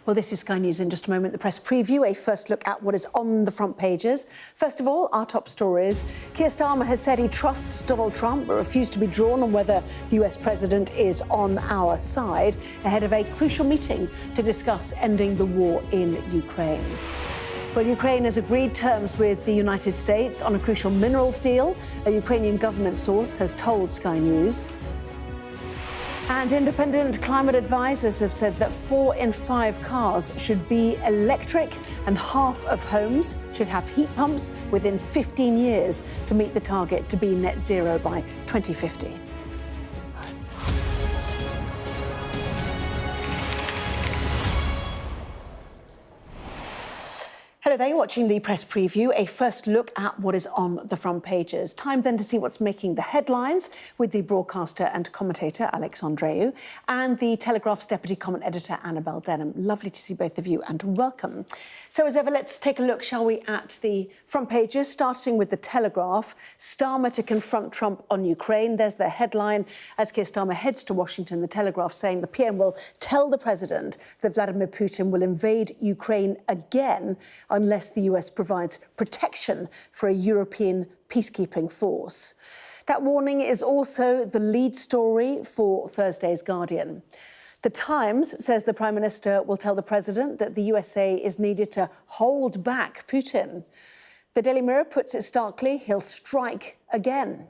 Well, this is Sky News in just a moment. The press preview, a first look at what is on the front pages. First of all, our top stories. Keir Starmer has said he trusts Donald Trump but refused to be drawn on whether the US president is on our side ahead of a crucial meeting to discuss ending the war in Ukraine. Well, Ukraine has agreed terms with the United States on a crucial minerals deal, a Ukrainian government source has told Sky News. And independent climate advisors have said that 4 in 5 cars should be electric and half of homes should have heat pumps within 15 years to meet the target to be net zero by 2050. Hello there, you're watching the press preview, a first look at what is on the front pages. Time then to see what's making the headlines with the broadcaster and commentator Andreou and the Telegraph's deputy comment editor Annabel Denham. Lovely to see both of you and welcome. So as ever, let's take a look, shall we, at the front pages, starting with the Telegraph. Starmer to confront Trump on Ukraine. There's their headline. As Keir Starmer heads to Washington, the Telegraph saying the PM will tell the president that Vladimir Putin will invade Ukraine again unless the US provides protection for a European peacekeeping force. That warning is also the lead story for Thursday's Guardian. The Times says the Prime Minister will tell the President that the USA is needed to hold back Putin. The Daily Mirror puts it starkly, he'll strike again.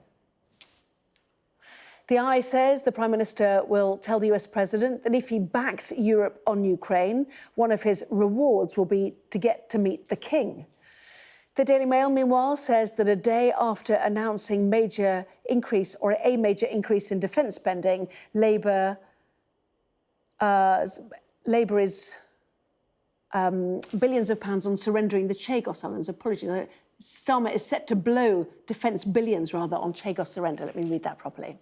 The Eye says the Prime Minister will tell the US President that if he backs Europe on Ukraine, one of his rewards will be to get to meet the King. The Daily Mail, meanwhile, says that a day after announcing a major increase in defence spending, Labour is billions of pounds on surrendering the Chagos Islands. Apologies. Starmer is set to blow defence billions, rather, on Chagos surrender. Let me read that properly.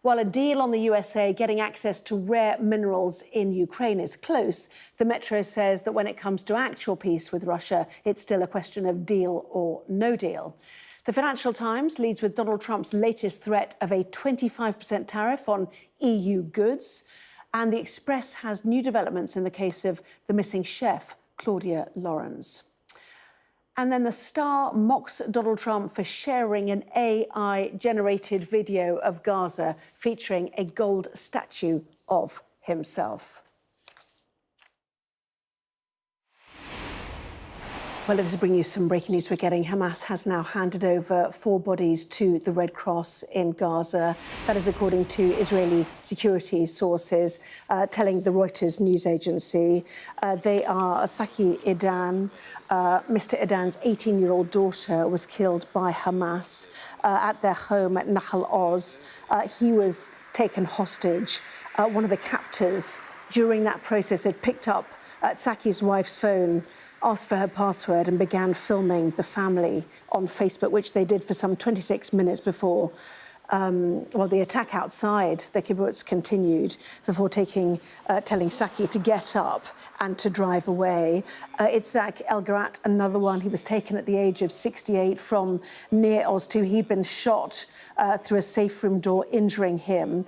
While a deal on the USA getting access to rare minerals in Ukraine is close, the Metro says that when it comes to actual peace with Russia, it's still a question of deal or no deal. The Financial Times leads with Donald Trump's latest threat of a 25% tariff on EU goods. And the Express has new developments in the case of the missing chef, Claudia Lawrence. And then the Star mocks Donald Trump for sharing an AI-generated video of Gaza featuring a gold statue of himself. Well, let us bring you some breaking news we're getting. Hamas has now handed over 4 bodies to the Red Cross in Gaza. That is according to Israeli security sources telling the Reuters news agency. They are Saki Idan. Mr. Idan's 18-year-old daughter was killed by Hamas at their home at Nahal Oz. He was taken hostage. One of the captors during that process had picked up Saki's wife's phone, asked for her password and began filming the family on Facebook, which they did for some 26 minutes before the attack outside the kibbutz continued, before telling Saki to get up and to drive away. Itzhak Elgarat, another one, he was taken at the age of 68 from Nir Oz too. He'd been shot through a safe room door, injuring him.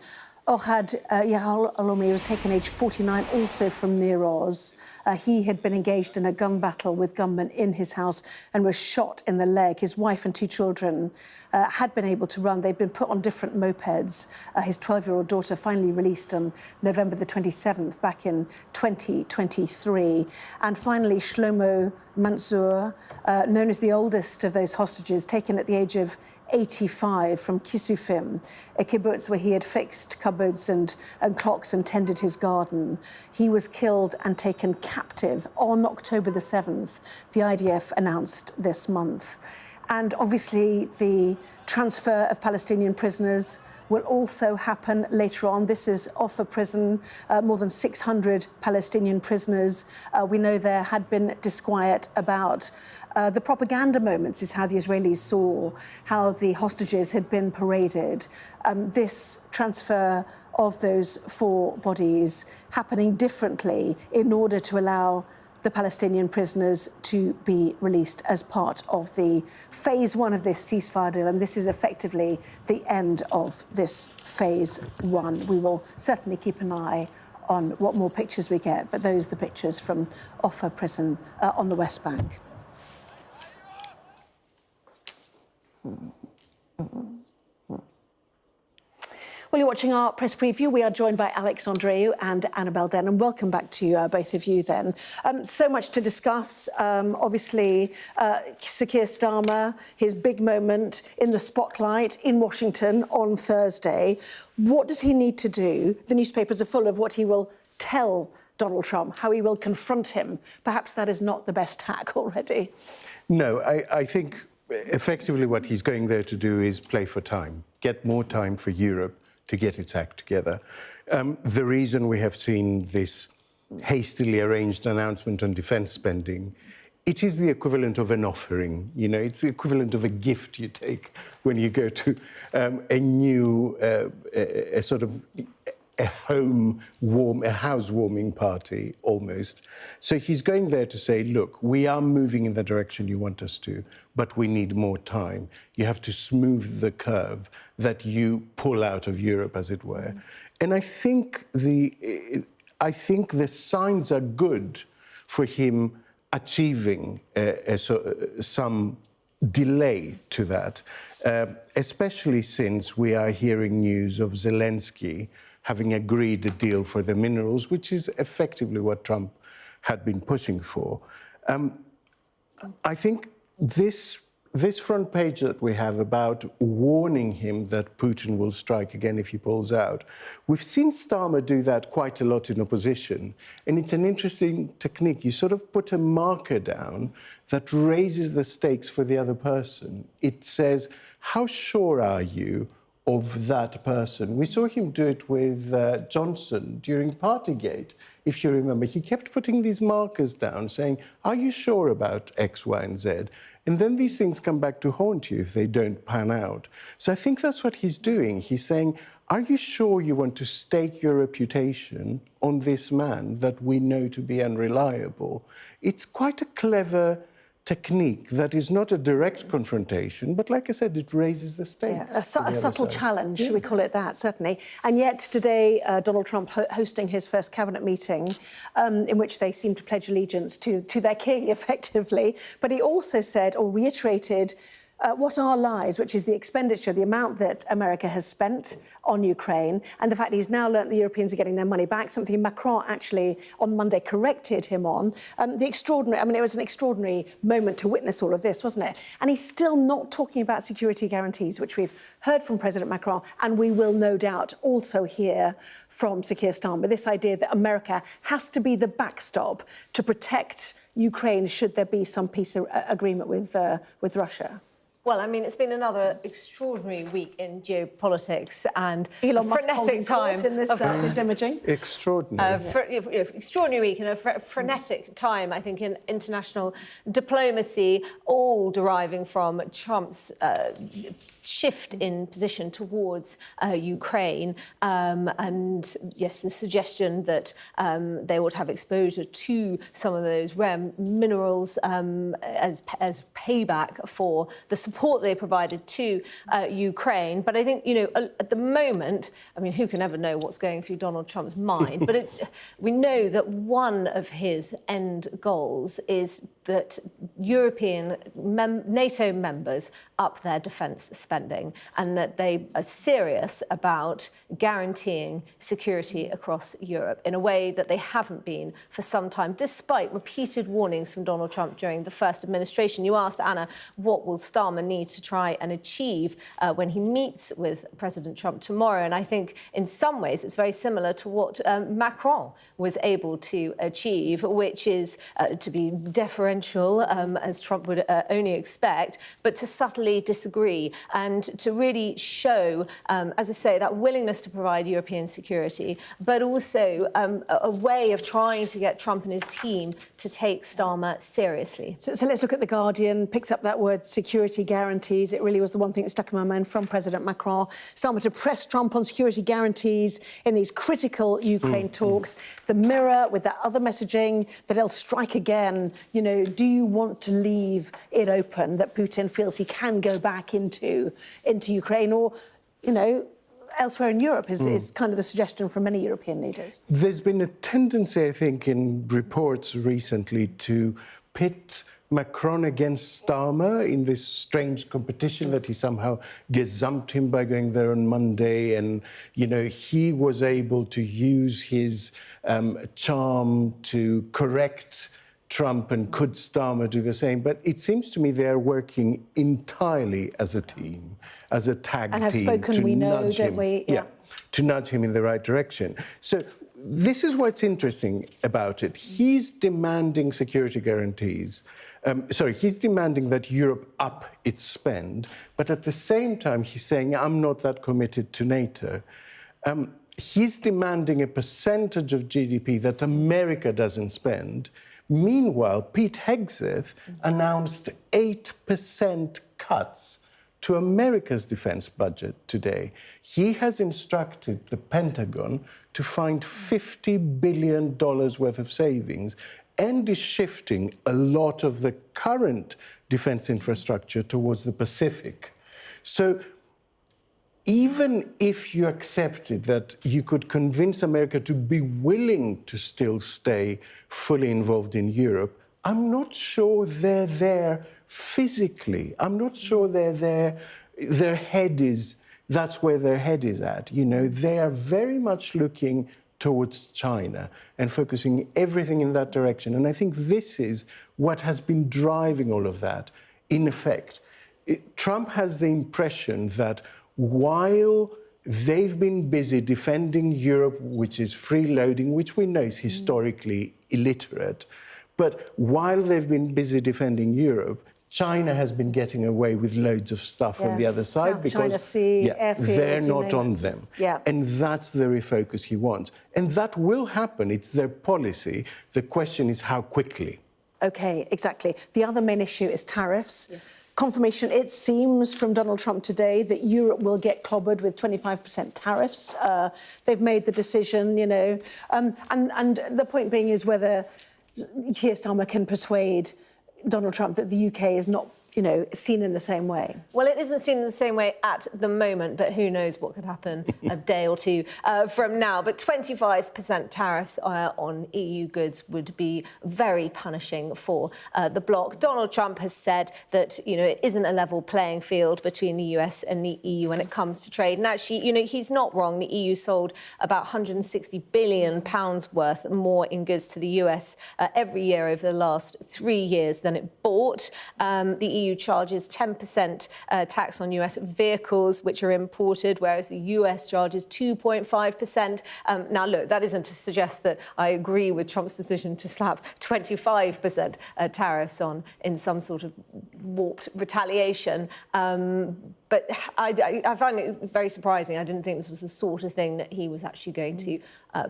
Ohad Yahal Alomi was taken age 49, also from Nir Oz. He had been engaged in a gun battle with gunmen in his house and was shot in the leg. His wife and 2 children had been able to run. They'd been put on different mopeds. His 12-year-old daughter finally released on November the 27th, back in 2023. And finally, Shlomo Mansour, known as the oldest of those hostages, taken at the age of 85 from Kisufim, a kibbutz where he had fixed cupboards and clocks and tended his garden. He was killed and taken captive on October the 7th, the IDF announced this month. And obviously the transfer of Palestinian prisoners will also happen later on. This is off a prison, more than 600 Palestinian prisoners. We know there had been disquiet about the propaganda moments, is how the Israelis saw how the hostages had been paraded. This transfer of those 4 bodies happening differently in order to allow the Palestinian prisoners to be released as part of the phase 1 of this ceasefire deal. And this is effectively the end of this phase 1. We will certainly keep an eye on what more pictures we get, but those are the pictures from Offa prison on the West Bank. Well, you're watching our press preview. We are joined by Andreou and Annabel Denham. Welcome back to both of you then. So much to discuss. Obviously, Sir Keir Starmer, his big moment in the spotlight in Washington on Thursday. What does he need to do? The newspapers are full of what he will tell Donald Trump, how he will confront him. Perhaps that is not the best tack already. No, I think effectively what he's going there to do is play for time, get more time for Europe to get its act together. The reason we have seen this hastily arranged announcement on defence spending, it is the equivalent of an offering. You know, it's the equivalent of a gift you take when you go to a new, a sort of a housewarming party almost. So he's going there to say, look, we are moving in the direction you want us to, but we need more time. You have to smooth the curve that you pull out of Europe, as it were. And I think the signs are good for him achieving some delay to that, especially since we are hearing news of Zelensky having agreed a deal for the minerals, which is effectively what Trump had been pushing for. I think this front page that we have about warning him that Putin will strike again if he pulls out, we've seen Starmer do that quite a lot in opposition, and it's an interesting technique. You sort of put a marker down that raises the stakes for the other person. It says, how sure are you of that person? We saw him do it with Johnson during Partygate, if you remember. He kept putting these markers down, saying, are you sure about X, Y, and Z? And then these things come back to haunt you if they don't pan out. So I think that's what he's doing. He's saying, are you sure you want to stake your reputation on this man that we know to be unreliable? It's quite a clever technique that is not a direct confrontation, but like I said, it raises the stakes. Yeah, a subtle challenge, should we call it that, certainly. And yet today, Donald Trump hosting his first cabinet meeting in which they seem to pledge allegiance to their king, effectively. But he also said or reiterated what our lies, which is the expenditure, the amount that America has spent on Ukraine, and the fact he's now learnt the Europeans are getting their money back, something Macron actually on Monday corrected him on. It was an extraordinary moment to witness all of this, wasn't it? And he's still not talking about security guarantees, which we've heard from President Macron, and we will no doubt also hear from Sir Keir Starmer, this idea that America has to be the backstop to protect Ukraine should there be some peace agreement with Russia. Well, I mean, it's been another extraordinary week in geopolitics and Elon Musk frenetic time in this imaging. Extraordinary. Extraordinary week and a frenetic time, I think, in international diplomacy, all deriving from Trump's shift in position towards Ukraine, and yes, the suggestion that they ought to have exposure to some of those rare minerals as payback for the support they provided to Ukraine. But I think, you know, at the moment, I mean, who can ever know what's going through Donald Trump's mind? But we know that one of his end goals is that European NATO members up their defence spending, and that they are serious about guaranteeing security across Europe in a way that they haven't been for some time, despite repeated warnings from Donald Trump during the first administration. You asked, Anna, what will Starmer need to try and achieve when he meets with President Trump tomorrow? And I think in some ways it's very similar to what Macron was able to achieve, which is to be deferential, as Trump would only expect, but to subtly disagree and to really show, as I say, that willingness to provide European security, but also a way of trying to get Trump and his team to take Starmer seriously. So let's look at The Guardian, picks up that word security guarantees. It really was the one thing that stuck in my mind from President Macron. Starmer to press Trump on security guarantees in these critical Ukraine talks. The Mirror with that other messaging that they'll strike again. You know, do you want to leave it open that Putin feels he can go back into Ukraine? Or, you know, elsewhere in Europe is kind of the suggestion from many European leaders. There's been a tendency, I think, in reports recently to pit Macron against Starmer in this strange competition that he somehow gazumped him by going there on Monday. And, you know, he was able to use his charm to correct Trump, and could Starmer do the same? But it seems to me they're working entirely as a team, as a tag team. And have spoken, we know, don't we? Yeah, to nudge him in the right direction. So this is what's interesting about it. He's demanding security guarantees. He's demanding that Europe up its spend, but at the same time, he's saying, I'm not that committed to NATO. He's demanding a percentage of GDP that America doesn't spend. Meanwhile, Pete Hegseth announced 8% cuts to America's defense budget today. He has instructed the Pentagon to find $50 billion worth of savings, and is shifting a lot of the current defense infrastructure towards the Pacific. So even if you accepted that you could convince America to be willing to still stay fully involved in Europe, I'm not sure they're there physically. I'm not sure they're there, that's where their head is at. You know, they are very much looking towards China and focusing everything in that direction. And I think this is what has been driving all of that. In effect, Trump has the impression that while they've been busy defending Europe, which is freeloading, which we know is historically illiterate, but while they've been busy defending Europe, China has been getting away with loads of stuff on the other side South China Sea, airfields, they're not on them. Yeah. And that's the refocus he wants. And that will happen. It's their policy. The question is how quickly. OK, exactly. The other main issue is tariffs. Yes. Confirmation, it seems, from Donald Trump today that Europe will get clobbered with 25% tariffs. They've made the decision, you know. And the point being is whether Keir Starmer can persuade Donald Trump that the UK is not, you know, seen in the same way. Well, it isn't seen in the same way at the moment, but who knows what could happen a day or two from now. But 25% tariffs on EU goods would be very punishing for the bloc. Donald Trump has said that, you know, it isn't a level playing field between the US and the EU when it comes to trade. And actually, you know, he's not wrong. The EU sold about £160 billion worth more in goods to the US every year over the last 3 years than it bought. The EU charges 10% tax on US vehicles which are imported, whereas the US charges 2.5%. Now, look, that isn't to suggest that I agree with Trump's decision to slap 25% tariffs on in some sort of warped retaliation. But I find it very surprising. I didn't think this was the sort of thing that he was actually going to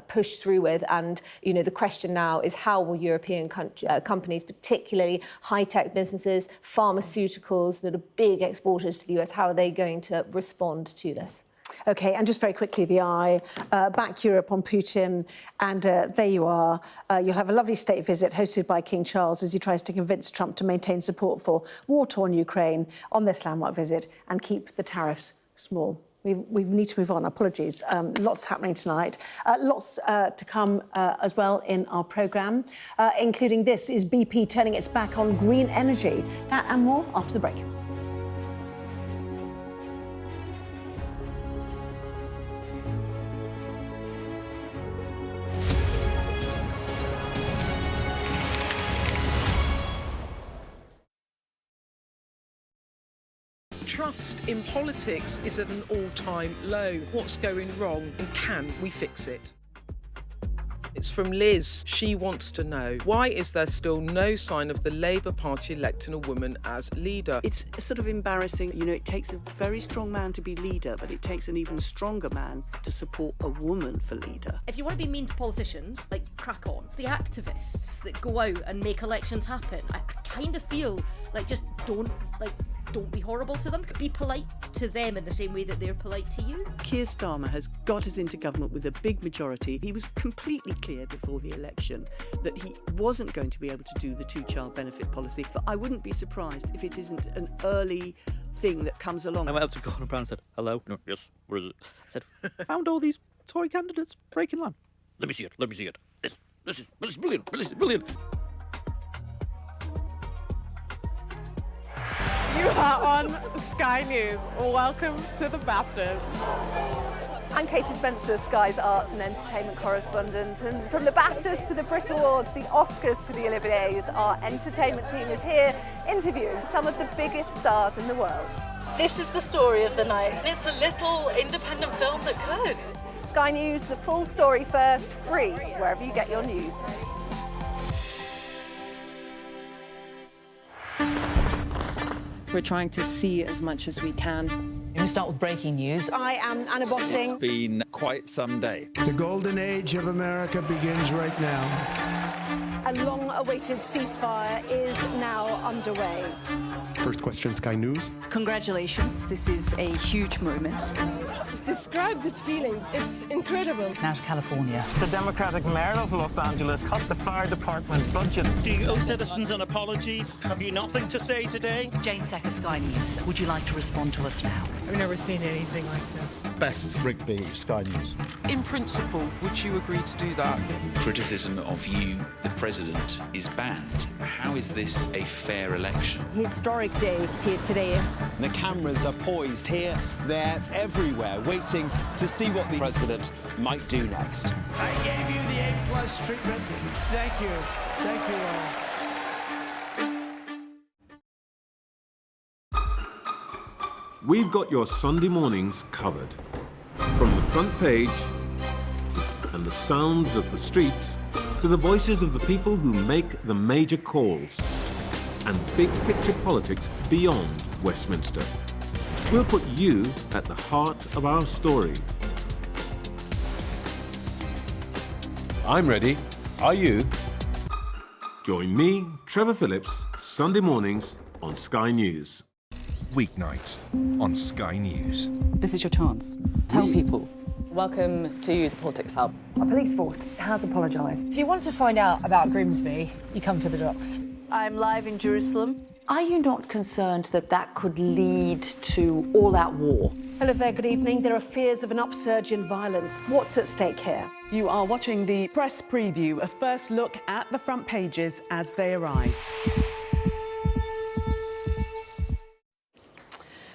push through with. And, you know, the question now is how will European companies, particularly high-tech businesses, pharmaceuticals that are big exporters to the US, how are they going to respond to this? OK, and just very quickly, the eye, back Europe on Putin, and there you are. You'll have a lovely state visit hosted by King Charles as he tries to convince Trump to maintain support for war-torn Ukraine on this landmark visit and keep the tariffs small. We need to move on. Apologies. Lots happening tonight. Lots to come as well in our programme, including this. Is BP turning its back on green energy? That and more after the break. Trust in politics is at an all-time low. What's going wrong and can we fix it? It's from Liz. She wants to know, why is there still no sign of the Labour Party electing a woman as leader? It's sort of embarrassing. You know, it takes a very strong man to be leader, but it takes an even stronger man to support a woman for leader. If you want to be mean to politicians, like, crack on. The activists that go out and make elections happen, I kind of feel like just don't be horrible to them. Be polite to them in the same way that they're polite to you. Keir Starmer has got us into government with a big majority. He was completely clear before the election that he wasn't going to be able to do the two-child benefit policy, but I wouldn't be surprised if it isn't an early thing that comes along. I went up to Gordon Brown and said, hello. No, yes, where is it? I said, found all these Tory candidates breaking land. Let me see it. This is brilliant. This is brilliant. You are on Sky News. Welcome to the BAFTAs. I'm Katie Spencer, Sky's arts and entertainment correspondent. And from the BAFTAs to the Brit Awards, the Oscars to the Olivier's, our entertainment team is here interviewing some of the biggest stars in the world. This is the story of the night. It's the little independent film that could. Sky News, the full story first, free wherever you get your news. We're trying to see as much as we can. We start with breaking news. I am Annabel. It's been quite some day. The golden age of America begins right now. A long-awaited ceasefire is now underway. First question, Sky News. Congratulations, this is a huge moment. Describe this feeling. It's incredible. Now to California. The Democratic mayor of Los Angeles cut the fire department budget. Do you owe citizens an apology? Have you nothing to say today? Jane Secker, Sky News. Would you like to respond to us now? I've never seen anything like this. Beth Rigby, Sky News. In principle, would you agree to do that? Criticism of you, the president, is banned. How is this a fair election? Historic day here today. The cameras are poised here, there, everywhere, waiting to see what the president might do next. I gave you the A+ treatment. Thank you. Thank you all. We've got your Sunday mornings covered. From the front page and the sounds of the streets to the voices of the people who make the major calls and big picture politics beyond Westminster. We'll put you at the heart of our story. I'm ready. Are you? Join me, Trevor Phillips, Sunday mornings on Sky News. Weeknights on Sky News. This is your chance. Tell people. Welcome to the Politics Hub. Our police force has apologised. If you want to find out about Grimsby, you come to the docks. I'm live in Jerusalem. Are you not concerned that that could lead to all-out war? Hello there, good evening. There are fears of an upsurge in violence. What's at stake here? You are watching the press preview, a first look at the front pages as they arrive.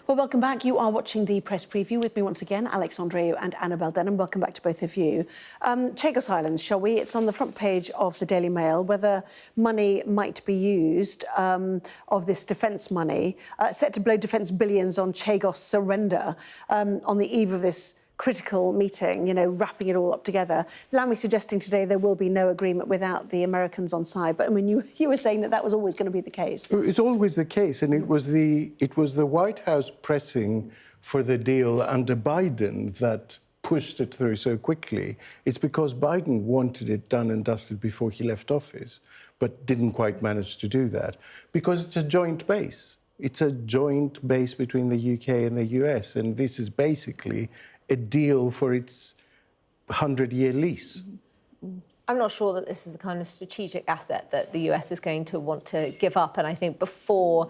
Well, welcome back. You are watching the press preview with me once again, Andreou and Annabel Denham. Welcome back to both of you. Chagos Islands, shall we? It's on the front page of the Daily Mail, whether money might be used of this defence money, set to blow defence billions on Chagos surrender on the eve of this critical meeting, you know, wrapping it all up together. Lammy suggesting today there will be no agreement without the Americans on side. But I mean, you were saying that that was always going to be the case. It's always the case, and it was the White House pressing for the deal under Biden that pushed it through so quickly. It's because Biden wanted it done and dusted before he left office, but didn't quite manage to do that because it's a joint base. It's a joint base between the UK and the US, and this is basically a deal for its 100-year lease. I'm not sure that this is the kind of strategic asset that the US is going to want to give up. And I think before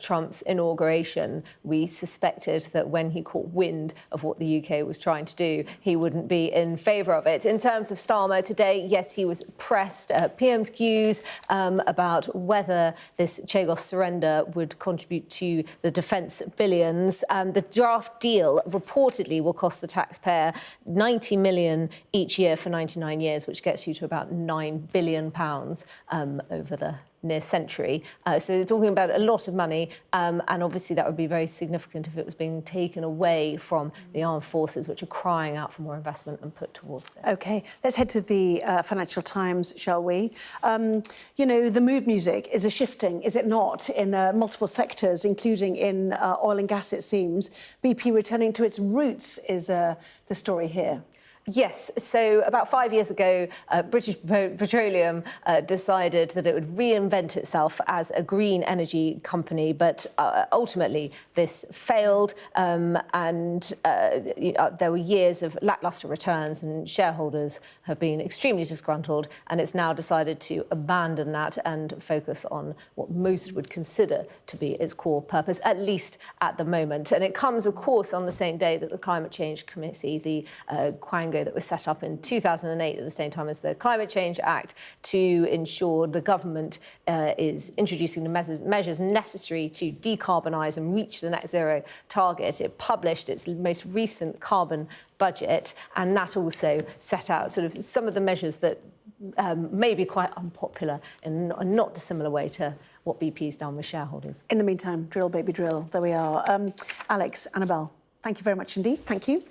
Trump's inauguration, we suspected that when he caught wind of what the UK was trying to do, he wouldn't be in favour of it. In terms of Starmer today, yes, he was pressed at PM's Q's about whether this Chagos surrender would contribute to the defence billions. The draft deal reportedly will cost the taxpayer $90 million each year for 99 years, which gets you to about £9 billion over the near century. So they're talking about a lot of money, and obviously that would be very significant if it was being taken away from the armed forces, which are crying out for more investment and put towards this. OK, let's head to the Financial Times, shall we? You know, the mood music is a shifting, is it not, in multiple sectors, including in oil and gas, it seems. BP returning to its roots is the story here. Yes, so about 5 years ago, British Petroleum decided that it would reinvent itself as a green energy company, but ultimately this failed, and there were years of lacklustre returns, and shareholders have been extremely disgruntled, and it's now decided to abandon that and focus on what most would consider to be its core purpose, at least at the moment. And it comes, of course, on the same day that the Climate Change Committee, the Quango that was set up in 2008 at the same time as the Climate Change Act, to ensure the government is introducing the measures necessary to decarbonise and reach the net zero target. It published its most recent carbon budget, and that also set out sort of some of the measures that may be quite unpopular in a not dissimilar way to what BP's done with shareholders. In the meantime, drill, baby, drill. There we are. Alex, Annabel, thank you very much indeed. Thank you.